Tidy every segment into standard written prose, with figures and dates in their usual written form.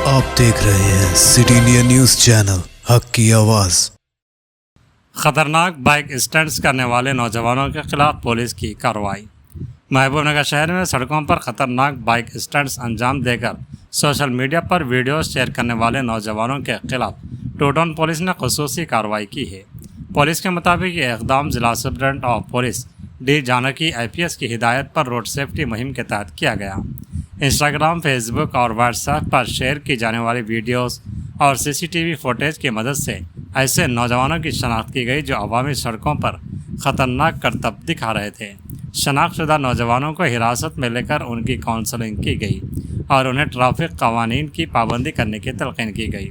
आप देख रहे हैं सिटी इंडिया न्यूज चैनल हक की आवाज। खतरनाक बाइक स्टंट्स करने वाले नौजवानों के खिलाफ पुलिस की कार्रवाई। महबूबनगर शहर में सड़कों पर खतरनाक बाइक स्टंट्स अंजाम देकर सोशल मीडिया पर वीडियो शेयर करने वाले नौजवानों के खिलाफ टू टाउन पुलिस ने खुसूसी कार्रवाई की है। पुलिस के मुताबिक ये इक़दाम जिला superintendent of police D Janaki IPS की हिदायत पर रोड सेफ्टी मुहिम के तहत किया गया। इंस्टाग्राम, फेसबुक और व्हाट्सएप पर शेयर की जाने वाली वीडियोस और CCTV फुटेज की मदद से ऐसे नौजवानों की शनाख्त की गई जो अवामी सड़कों पर खतरनाक करतब दिखा रहे थे। शनाख्तशुदा नौजवानों को हिरासत में लेकर उनकी काउंसलिंग की गई और उन्हें ट्रैफिक कवानीन की पाबंदी करने की तलकीन की गई।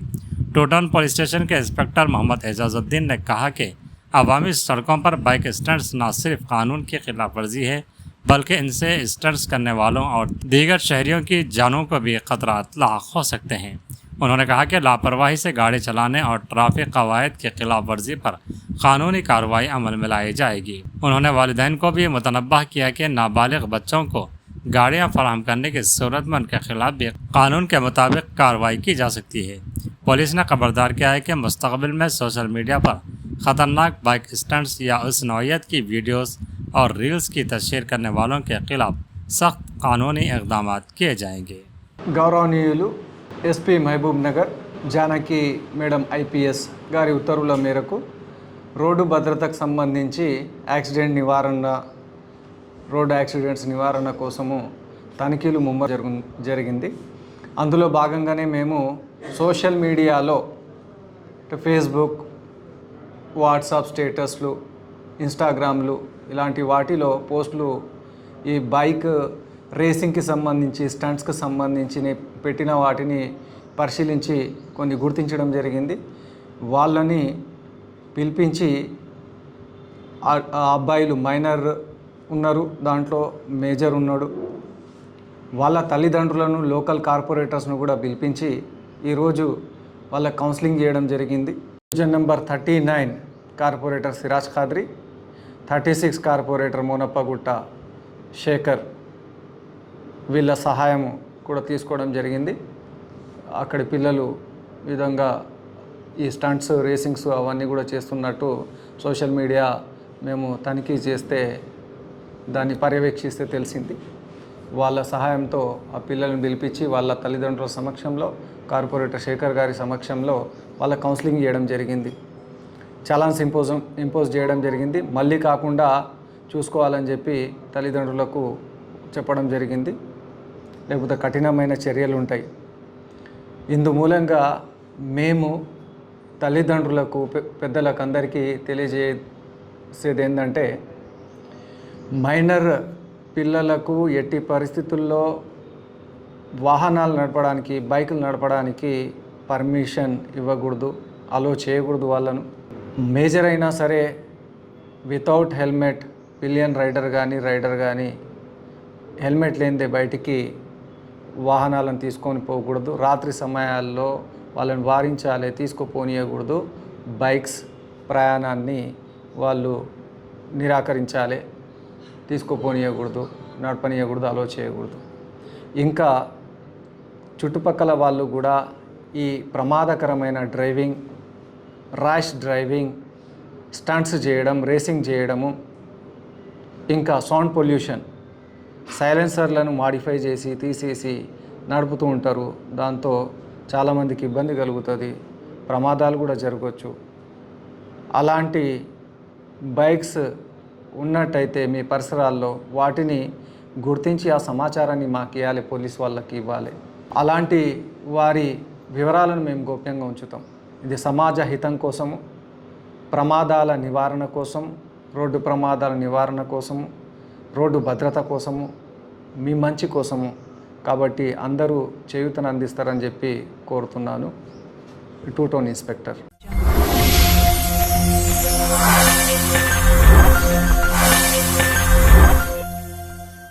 टू टाउन पुलिस स्टेशन के इंस्पेक्टर मोहम्मद एजाजुद्दीन ने कहा कि अवामी सड़कों पर बाइक स्टंट्स न सिर्फ कानून की खिलाफ वर्जी है बल्कि इनसे स्टंट्स करने वालों और दीगर शहरियों की जानों को भी खतरात लाक हो सकते हैं। उन्होंने कहा कि लापरवाही से गाड़ी चलाने और ट्रैफिक कवायद की खिलाफ वर्जी पर कानूनी कार्रवाई अमल में लाई जाएगी। उन्होंने वालिदैन को भी मुतनब्बह किया कि नाबालिग बच्चों को गाड़ियां फराहम करने की सूरत में उनके खिलाफ भी कानून के मुताबिक कार्रवाई की जा सकती है। पुलिस ने खबरदार किया है कि मुस्तकबिल में सोशल मीडिया पर खतरनाक बाइक स्टंट्स या उस नौइयत की वीडियोस और रील्स की तशहीर करने वालों के खिलाफ सख्त कानूनी इक़दाम किए जाएंगे। గౌరవనీయులు SP Mahabubnagar Janaki madam IPS గారి ఉత్తర్వుల మేరకు రోడ్డు భద్రతకు సంబంధించి రోడ్డు యాక్సిడెంట్స్ నివారణ కోసము తనిఖీలు జరిగింది. అందులో భాగంగానే మేము సోషల్ మీడియాలో ఫేస్బుక్, వాట్సాప్ స్టేటస్లు, ఇన్స్టాగ్రామ్లు ఇలాంటి వాటిలో పోస్టులు ఈ బైక్ రేసింగ్కి సంబంధించి స్టంట్స్కి సంబంధించి పెట్టిన వాటిని పరిశీలించి కొన్ని గుర్తించడం జరిగింది. వాళ్ళని పిలిపించి ఆ అబ్బాయిలు మైనర్ ఉన్నారు, దాంట్లో మేజర్ ఉన్నాడు, వాళ్ళ తల్లిదండ్రులను లోకల్ కార్పొరేటర్స్ను కూడా పిలిపించి ఈరోజు వాళ్ళ కౌన్సిలింగ్ చేయడం జరిగింది. Division number 39 corporator Siraj Khadri, 36 corporator Monappagutta Shekar వీళ్ళ సహాయం కూడా తీసుకోవడం జరిగింది. అక్కడి పిల్లలు విధంగా ఈ స్టంట్స్, రేసింగ్స్ అవన్నీ కూడా చేస్తున్నట్టు సోషల్ మీడియా మేము తనిఖీ చేస్తే దాన్ని పర్యవేక్షిస్తే తెలిసింది. వాళ్ళ సహాయంతో ఆ పిల్లలను పిలిపించి వాళ్ళ తల్లిదండ్రుల సమక్షంలో, కార్పొరేటర్ శేఖర్ గారి సమక్షంలో వాళ్ళ కౌన్సిలింగ్ చేయడం జరిగింది. చలాన్స్ ఇంపోజ్ చేయడం జరిగింది. మళ్ళీ కాకుండా చూసుకోవాలని చెప్పి తల్లిదండ్రులకు చెప్పడం జరిగింది. లేకపోతే కఠినమైన చర్యలు ఉంటాయి. ఇందు మూలంగా మేము తల్లిదండ్రులకు, పెద్దలకు అందరికీ తెలియజేసేది ఏంటంటే, మైనర్ పిల్లలకు ఎట్టి పరిస్థితుల్లో వాహనాలు నడపడానికి, బైకులు నడపడానికి పర్మిషన్ ఇవ్వకూడదు, అలో చేయకూడదు. వాళ్ళను మేజర్ అయినా సరే వితౌట్ హెల్మెట్ పిలియన్ రైడర్ కానీ హెల్మెట్ లేనిదే బయటికి వాహనాలను తీసుకొని పోకూడదు. రాత్రి సమయాల్లో వాళ్ళని వారించాలి, తీసుకుపోనీయకూడదు. బైక్స్ ప్రయాణాన్ని వాళ్ళు నిరాకరించాలి, తీసుకుపోనీయకూడదు, నడపనీయకూడదు, అలో చేయకూడదు. ఇంకా చుట్టుపక్కల వాళ్ళు కూడా ఈ ప్రమాదకరమైన డ్రైవింగ్, ర్యాష్ డ్రైవింగ్, స్టంట్స్ చేయడం, రేసింగ్ చేయడము, ఇంకా సౌండ్ పొల్యూషన్, సైలెన్సర్లను మాడిఫై చేసి తీసేసి నడుపుతూ ఉంటారు. దాంతో చాలామందికి ఇబ్బంది కలుగుతుంది, ప్రమాదాలు కూడా జరగవచ్చు. అలాంటి బైక్స్ ఉన్నట్టయితే మీ పరిసరాల్లో వాటిని గుర్తించి ఆ సమాచారాన్ని మాకు ఇవ్వాలి, పోలీస్ వాళ్ళకి ఇవ్వాలి. అలాంటి వారి వివరాలను మేము గోప్యంగా ఉంచుతాం. ఇది సమాజ హితం కోసము, ప్రమాదాల నివారణ కోసం, రోడ్డు ప్రమాదాల నివారణ కోసము, రోడ్డు భద్రత కోసము, మీ మంచి కోసము. కాబట్టి అందరూ చేయూతను అందిస్తారని చెప్పి కోరుతున్నాను. Two town inspector.